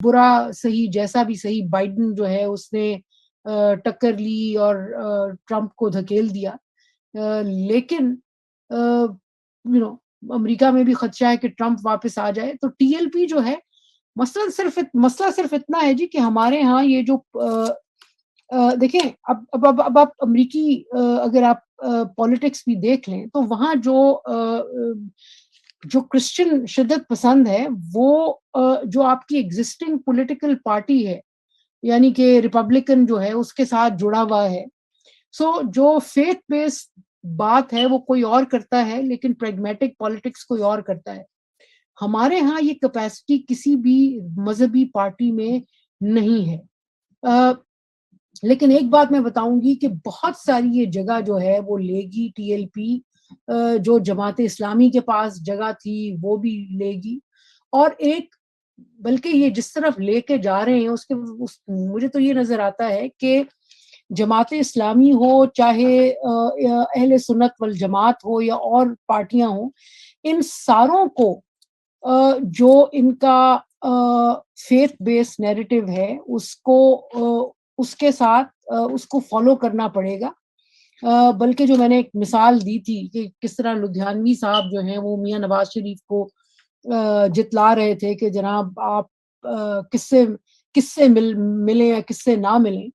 برا صحیح جیسا بھی صحیح بائیڈن جو ہے اس نے ٹکر لی اور ٹرمپ کو دھکیل دیا، لیکن امریکہ میں بھی خدشہ ہے کہ ٹرمپ واپس آ جائے. تو ٹی ایل پی جو ہے مسئلہ صرف اتنا ہے جی کہ ہمارے ہاں یہ جو دیکھیں اب آپ امریکی اگر آپ پالیٹکس بھی دیکھ لیں تو وہاں جو کرسچن شدت پسند ہے وہ جو آپ کی ایگزسٹنگ پولیٹیکل پارٹی ہے یعنی کہ ریپبلکن جو ہے اس کے ساتھ جڑا ہوا ہے. سو جو فیتھ بیس بات ہے وہ کوئی اور کرتا ہے لیکن پریگمیٹک پالیٹکس کوئی اور کرتا ہے. ہمارے ہاں یہ کیپیسٹی کسی بھی مذہبی پارٹی میں نہیں ہے. لیکن ایک بات میں بتاؤں گی کہ بہت ساری یہ جگہ جو ہے وہ لے گی ٹی ایل پی، جو جماعت اسلامی کے پاس جگہ تھی وہ بھی لے گی، اور ایک بلکہ یہ جس طرف لے کے جا رہے ہیں مجھے تو یہ نظر آتا ہے کہ جماعت اسلامی ہو چاہے اہل سنت والجماعت ہو یا اور پارٹیاں ہوں، ان ساروں کو جو ان کا فیتھ بیس نیریٹو ہے اس کے ساتھ اس کو فالو کرنا پڑے گا. بلکہ جو میں نے ایک مثال دی تھی کہ کس طرح لدھیانوی صاحب جو ہیں وہ میاں نواز شریف کو جتلا رہے تھے کہ جناب آپ کس سے ملیں یا کس سے نہ ملیں،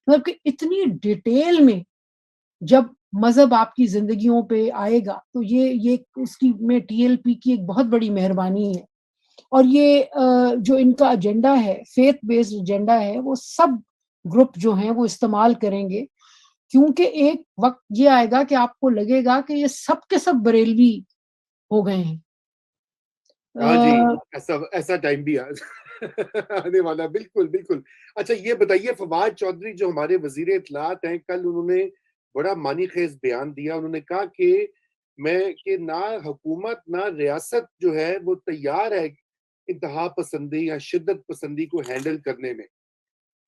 مطلب کہ اتنی ڈیٹیل میں جب مذہب آپ کی زندگیوں پہ آئے گا تو یہ اس کی میں ٹی ایل پی کی ایک بہت بڑی مہربانی ہے. اور یہ جو ان کا ایجنڈا ہے فیتھ بیسڈ ایجنڈا ہے وہ سب گروپ جو ہیں وہ استعمال کریں گے، کیونکہ ایک وقت یہ آئے گا کہ آپ کو لگے گا کہ یہ سب کے سب بریلوی ہو گئے ہیں. ہاں جی، ایسا ٹائم بھی آنے والا. بالکل بالکل. اچھا یہ بتائیے، فواد چودھری جو ہمارے وزیر اطلاعات ہیں، کل انہوں نے بڑا معنی خیز بیان دیا. انہوں نے کہا کہ نہ حکومت نہ ریاست جو ہے وہ تیار ہے انتہا پسندی یا شدت پسندی کو ہینڈل کرنے میں.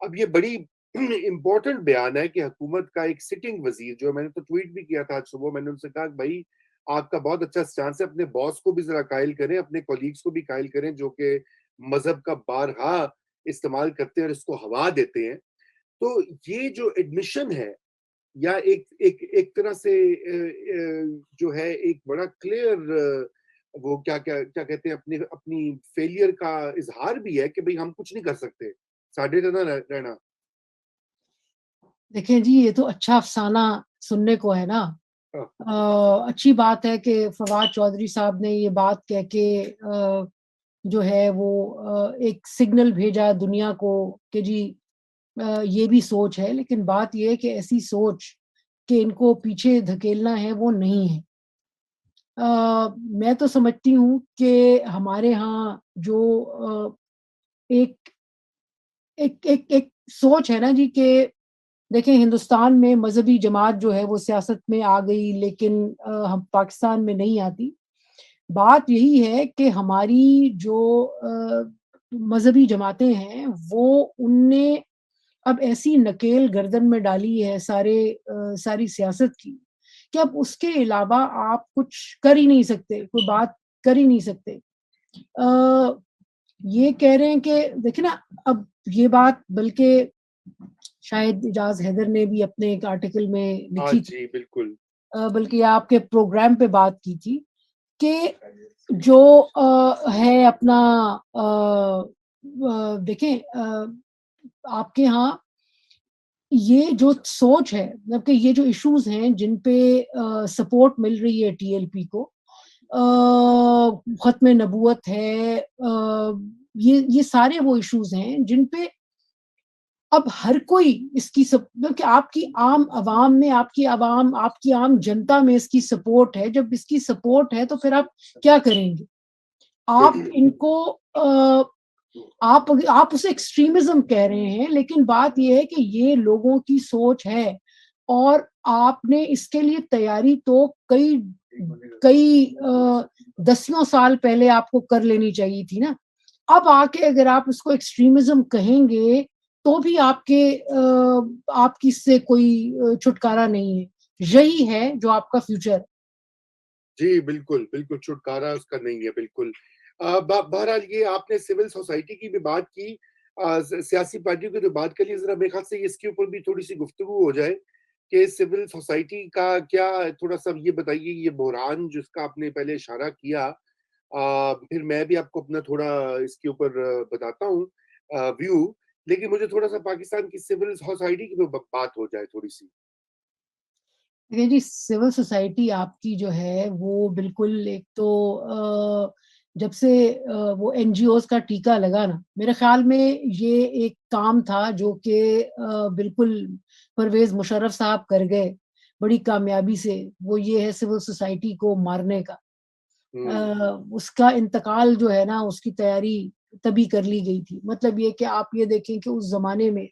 اب یہ بڑی امپورٹنٹ بیان ہے کہ حکومت کا ایک سٹنگ وزیر، جو میں نے تو ٹویٹ بھی کیا تھا آج صبح، میں نے ان سے کہا بھائی آپ کا بہت اچھا سٹانس ہے، اپنے باس کو بھی ذرا قائل کریں، اپنے کولیگز کو بھی قائل کریں جو کہ مذہب کا بارہا استعمال کرتے ہیں اور اس کو ہوا دیتے ہیں. تو یہ جو ایڈمیشن ہے یا ایک طرح سے جو ہے ایک بڑا کلیئر وہ کیا کہتے ہیں اپنی فیلئر کا اظہار بھی ہے کہ بھئی ہم کچھ نہیں کر سکتے، ساڈے تے نہ رہنا. دیکھیں جی یہ تو اچھا افسانہ سننے کو ہے نا. اچھی بات ہے کہ فواد چودھری صاحب نے یہ بات کہہ کے جو ہے وہ ایک سگنل بھیجا دنیا کو کہ جی یہ بھی سوچ ہے، لیکن بات یہ ہے کہ ایسی سوچ کہ ان کو پیچھے دھکیلنا ہے وہ نہیں ہے. میں تو سمجھتی ہوں کہ ہمارے ہاں جو ایک ایک ایک ایک سوچ ہے نا جی کہ دیکھیں ہندوستان میں مذہبی جماعت جو ہے وہ سیاست میں آ گئی لیکن ہم پاکستان میں نہیں آتی. بات یہی ہے کہ ہماری جو مذہبی جماعتیں ہیں وہ ان نے اب ایسی نکیل گردن میں ڈالی ہے ساری سیاست کی کہ اب اس کے علاوہ آپ کچھ کر ہی نہیں سکتے، کوئی بات کر ہی نہیں سکتے. یہ کہہ رہے ہیں کہ دیکھیں نا، اب یہ بات بلکہ شاید اعجاز حیدر نے بھی اپنے ایک آرٹیکل میں لکھی تھی، جی بالکل، بلکہ آپ کے پروگرام پہ بات کی تھی کہ جو ہے اپنا دیکھیں آپ کے ہاں یہ جو سوچ ہے، مطلب کہ یہ جو ایشوز ہیں جن پہ سپورٹ مل رہی ہے ٹی ایل پی کو، ختم نبوت ہے، یہ سارے وہ ایشوز ہیں جن پہ اب ہر کوئی اس کی کہ آپ کی عام عوام میں آپ کی عام جنتا میں اس کی سپورٹ ہے. جب اس کی سپورٹ ہے تو پھر آپ کیا کریں گے؟ آپ ان کو آپ اسے ایکسٹریمزم کہہ رہے ہیں، لیکن بات یہ ہے کہ یہ لوگوں کی سوچ ہے اور آپ نے اس کے لیے تیاری تو کئی دسیوں سال پہلے آپ کو کر لینی چاہیے تھی نا. اب آ کے اگر آپ اس کو ایکسٹریمزم کہیں گے تو بھی آپ کی سے کوئی چھٹکارا نہیں ہے. یہی ہے جو آپ کا فیوچر. جی بالکل بالکل، چھٹکارا اس کا نہیں ہے. بالکل. بہرحال یہ آپ نے سول سوسائٹی کی بھی بات کی. سیاسی پارٹیوں کی تو بات کر لی، ذرا میرے خیال سے اس کے اوپر بھی تھوڑی سی گفتگو ہو جائے کہ سول سوسائٹی کا کیا، تھوڑا سا یہ بتائیے، یہ بحران جس کا آپ نے پہلے اشارہ کیا، پھر میں بھی آپ کو اپنا تھوڑا اس کے اوپر بتاتا ہوں ویو، لیکن مجھے تھوڑا سا پاکستان کی سول سوسائٹی کی بات ہو جائے تھوڑی سی. دیکھیں جی، سول سوسائٹی آپ کی جو ہے وہ بالکل ایک تو جب سے وہ این جی اوز کا ٹیکہ لگا نا، میرے خیال میں یہ ایک کام تھا جو کہ بالکل پرویز مشرف صاحب کر گئے بڑی کامیابی سے، وہ یہ ہے سول سوسائٹی کو مارنے کا. اس کا انتقال جو ہے نا، اس کی تیاری تبھی کر لی گئی تھی. مطلب یہ کہ آپ یہ دیکھیں کہ اس زمانے میں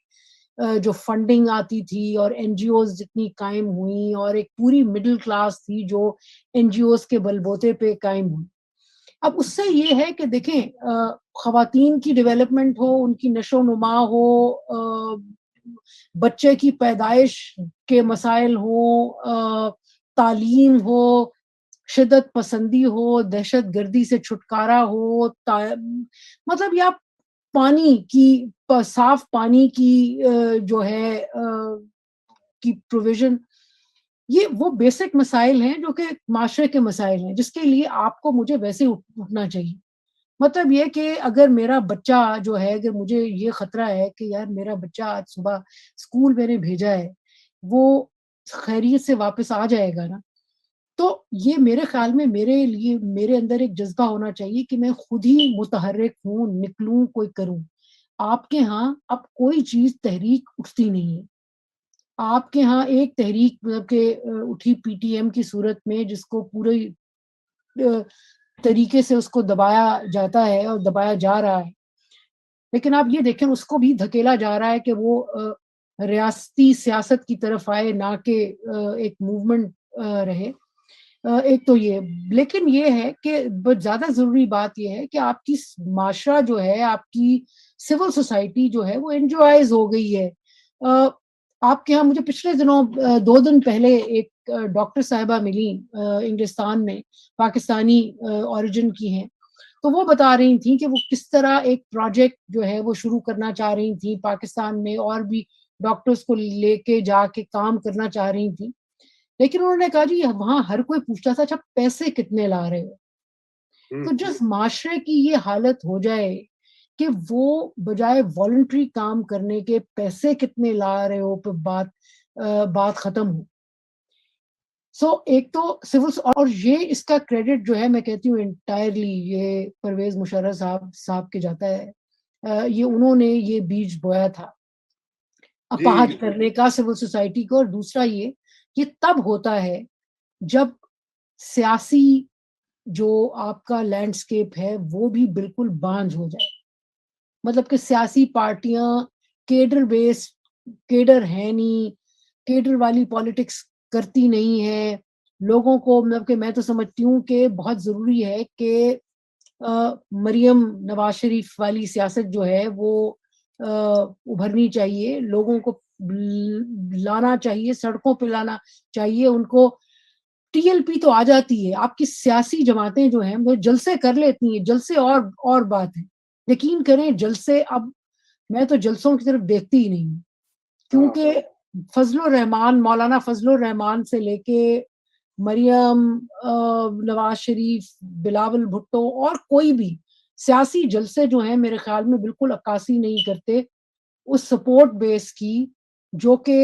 جو فنڈنگ آتی تھی اور این جی اوز جتنی قائم ہوئی، اور ایک پوری مڈل کلاس تھی جو این جی اوز کے بل بوتے پہ قائم ہوئی. اب اس سے یہ ہے کہ دیکھیں خواتین کی ڈیولپمنٹ ہو، ان کی نشو و نما ہو، بچے کی پیدائش کے مسائل ہو، تعلیم ہو، شدت پسندی ہو، دہشت گردی سے چھٹکارا ہو، مطلب یا پانی کی، صاف پانی کی جو ہے کی پروویژن، یہ وہ بیسک مسائل ہیں جو کہ معاشرے کے مسائل ہیں، جس کے لیے آپ کو مجھے ویسے اٹھنا چاہیے. مطلب یہ کہ اگر میرا بچہ جو ہے، اگر مجھے یہ خطرہ ہے کہ یار میرا بچہ آج صبح اسکول میں نے بھیجا ہے، وہ خیریت سے واپس آ جائے گا نا، تو یہ میرے خیال میں میرے لیے، میرے اندر ایک جذبہ ہونا چاہیے کہ میں خود ہی متحرک ہوں، نکلوں، کوئی کروں. آپ کے ہاں اب کوئی چیز تحریک اٹھتی نہیں ہے. آپ کے ہاں ایک تحریک مطلب کہ اٹھی پی ٹی ایم کی صورت میں، جس کو پورے طریقے سے اس کو دبایا جاتا ہے اور دبایا جا رہا ہے. لیکن آپ یہ دیکھیں اس کو بھی دھکیلا جا رہا ہے کہ وہ ریاستی سیاست کی طرف آئے، نہ کہ ایک موومنٹ رہے. ایک تو یہ، لیکن یہ ہے کہ زیادہ ضروری بات یہ ہے کہ آپ کی معاشرہ جو ہے، آپ کی سول سوسائٹی جو ہے وہ انجوائز ہو گئی ہے. آپ کے ہاں مجھے پچھلے دنوں 2 دن پہلے ایک ڈاکٹر صاحبہ ملی انگلستان میں، پاکستانی اوریجن کی ہیں. تو وہ بتا رہی تھیں کہ وہ کس طرح ایک پروجیکٹ جو ہے وہ شروع کرنا چاہ رہی تھیں پاکستان میں، اور بھی ڈاکٹرز کو لے کے جا کے کام کرنا چاہ رہی تھیں. لیکن انہوں نے کہا جی وہاں ہر کوئی پوچھتا تھا اچھا پیسے کتنے لا رہے ہو. تو جس معاشرے کی یہ حالت ہو جائے کہ وہ بجائے والنٹری کام کرنے کے پیسے کتنے لا رہے ہو پہ بات ختم ہو. ایک تو سول، اور یہ اس کا کریڈٹ جو ہے میں کہتی ہوں انٹائرلی یہ پرویز مشرف صاحب کے جاتا ہے. یہ انہوں نے یہ بیج بویا تھا اپاہج کرنے کا سول سوسائٹی کو. اور دوسرا یہ تب ہوتا ہے جب سیاسی جو آپ کا لینڈسکیپ ہے وہ بھی بالکل بانجھ ہو جائے. مطلب کہ سیاسی پارٹیاں کیڈر بیس، کیڈر ہے نہیں، کیڈر والی پالیٹکس کرتی نہیں ہے. لوگوں کو مطلب کہ میں تو سمجھتی ہوں کہ بہت ضروری ہے کہ مریم نواز شریف والی سیاست جو ہے وہ ابھرنی چاہیے. لوگوں کو لانا چاہیے، سڑکوں پہ لانا چاہیے ان کو. ٹی ایل پی تو آ جاتی ہے، آپ کی سیاسی جماعتیں جو ہیں وہ جلسے کر لیتی ہیں. جلسے اور بات ہے، یقین کریں جلسے، اب میں تو جلسوں کی طرف دیکھتی ہی نہیں ہوں، کیونکہ فضل الرحمان، مولانا فضل الرحمان سے لے کے مریم، نواز شریف، بلاول بھٹو اور کوئی بھی سیاسی جلسے جو ہیں میرے خیال میں بالکل عکاسی نہیں کرتے اس سپورٹ بیس کی جو کہ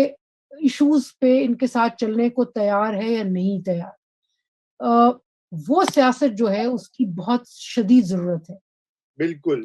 ایشوز پہ ان کے ساتھ چلنے کو تیار ہے یا نہیں تیار. وہ سیاست جو ہے اس کی بہت شدید ضرورت ہے. بالکل.